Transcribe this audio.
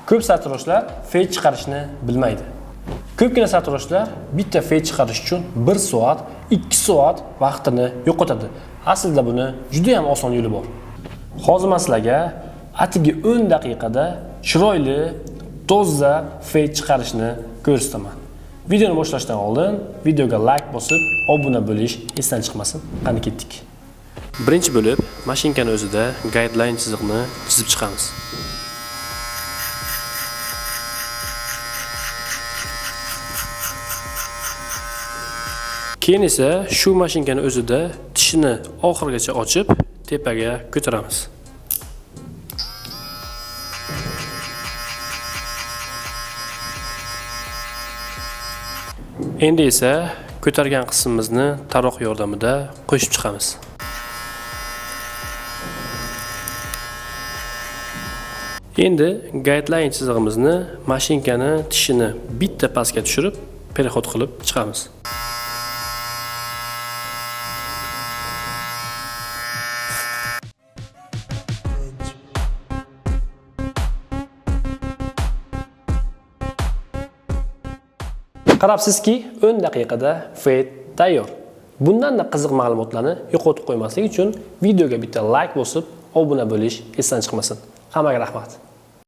Ko'p sartaroshlar fey chiqarishni bilmaydi. Ko'pgina sartaroshlar bitta fey chiqarish uchun 1 soat, 2 soat vaqtini yo'qotadi. Aslida buni juda ham oson yo'li bor. Hozir men sizlarga atigi 10 daqiqada chiroyli, toza fey chiqarishni ko'rsataman. Videoni boshlashdan oldin videoga like bosib, obuna bo'lish esdan chiqmasin. Qani ketdik. Birinchi bo'lib, mashinkani o'zida guideline chiziqni chizib chiqamiz. Keyin esa shu mashinkani o'zida tishini oxirigacha ochib, tepaga ko'taramiz. Endi esa ko'targan qismimizni taroq yordamida qo'shib chiqamiz. Endi guideline chizig'imizni mashinkani tishini bitta pastga tushirib, perexod qilib chiqamiz. Qarabsizki, 10 daqiqada fey tayyor. Bundan-da qiziq ma'lumotlarni yo'qotib qo'ymaslik uchun videoga bitta like bosib, obuna bo'lish esdan chiqmasin. Hammaga rahmat.